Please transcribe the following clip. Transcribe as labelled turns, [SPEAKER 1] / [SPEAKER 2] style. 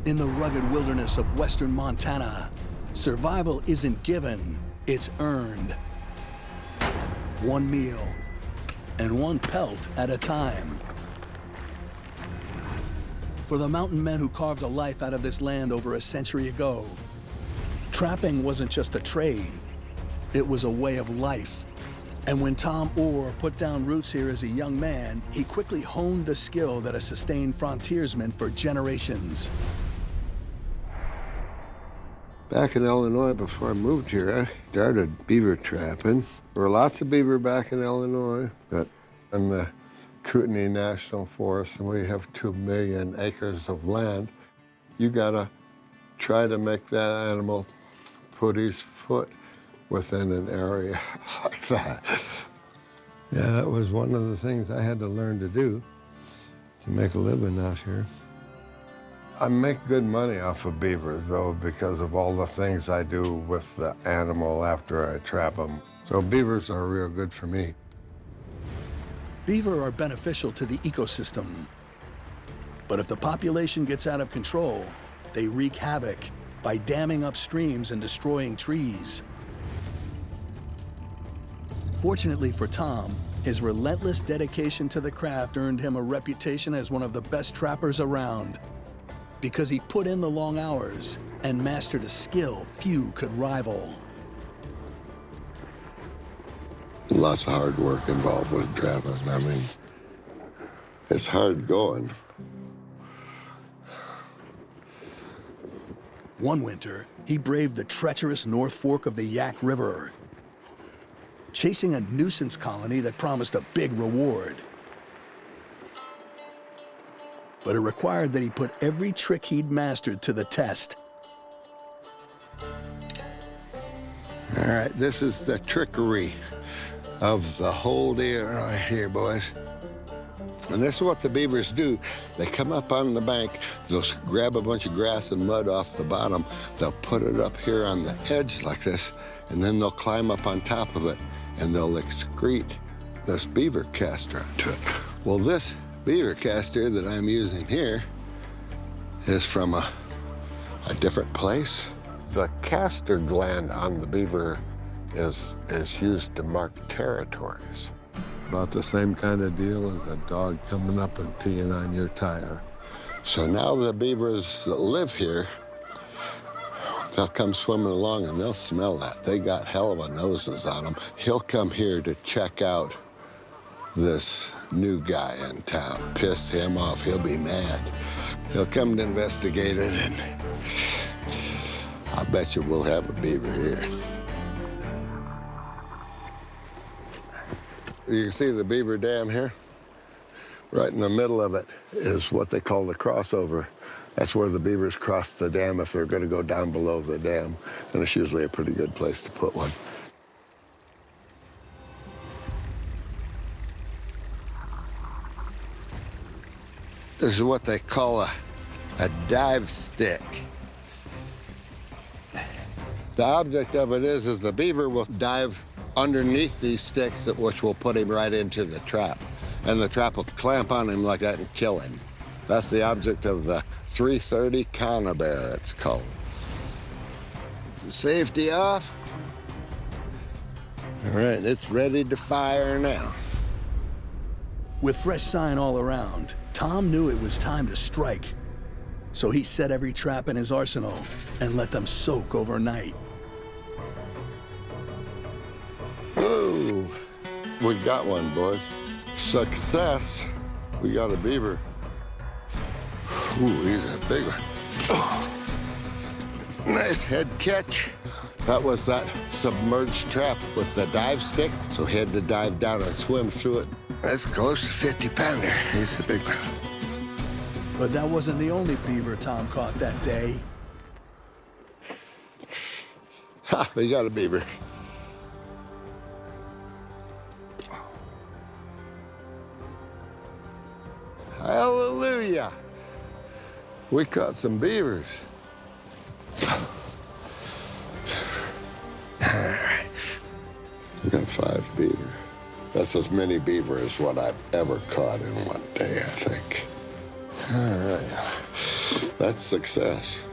[SPEAKER 1] In the rugged wilderness of western Montana, survival isn't given, it's earned. One meal and one pelt at a time. For the mountain men who carved a life out of this land over a century ago, trapping wasn't just a trade, it was a way of life. And when Tom Orr put down roots here as a young man, he quickly honed the skill that has sustained frontiersmen for generations.
[SPEAKER 2] Back in Illinois, before I moved here, I started beaver trapping. There were lots of beaver back in Illinois, but in the Kootenai National Forest, and we have 2 million acres of land, you gotta try to make that animal put his foot within an area like that. Yeah, that was one of the things I had to learn to do to make a living out here. I make good money off of beavers, though, because of all the things I do with the animal after I trap them. So beavers are real good for me.
[SPEAKER 1] Beaver are beneficial to the ecosystem. But if the population gets out of control, they wreak havoc by damming up streams and destroying trees. Fortunately for Tom, his relentless dedication to the craft earned him a reputation as one of the best trappers around, because he put in the long hours and mastered a skill few could rival.
[SPEAKER 2] Lots of hard work involved with trapping. I mean, it's hard going.
[SPEAKER 1] One winter, he braved the treacherous North Fork of the Yak River, chasing a nuisance colony that promised a big reward. But it required that he put every trick he'd mastered to the test.
[SPEAKER 2] All right, this is the trickery of the whole deal right here, boys. And this is what the beavers do. They come up on the bank, they'll grab a bunch of grass and mud off the bottom, they'll put it up here on the edge like this, and then they'll climb up on top of it, and they'll excrete this beaver caster onto it. Well, this beaver caster that I'm using here is from a different place. The caster gland on the beaver is used to mark territories. About the same kind of deal as a dog coming up and peeing on your tire. So now the beavers that live here, they'll come swimming along and they'll smell that. They got hell of a noses on them. He'll come here to check out this new guy in town. Piss him off, he'll be mad. He'll come to investigate it, and I bet you we'll have a beaver here. You can see the beaver dam here. Right in the middle of it is what they call the crossover. That's where the beavers cross the dam if they're going to go down below the dam. And it's usually a pretty good place to put one. This is what they call a dive stick. The object of it is the beaver will dive underneath these sticks, which will put him right into the trap. And the trap will clamp on him like that and kill him. That's the object of the 330 conibear, it's called. Safety off. All right, it's ready to fire now.
[SPEAKER 1] With fresh sign all around, Tom knew it was time to strike. So he set every trap in his arsenal and let them soak overnight.
[SPEAKER 2] Whoa, we got one, boys. Success. We got a beaver. Ooh, he's a big one. Oh. Nice head catch. That was that submerged trap with the dive stick, so he had to dive down and swim through it. That's close to 50-pounder. He's a big one.
[SPEAKER 1] But that wasn't the only beaver Tom caught that day.
[SPEAKER 2] Ha, we got a beaver. Hallelujah. We caught some beavers. All right. We got 5 beaver. That's as many beaver as what I've ever caught in one day, I think. All right. That's success.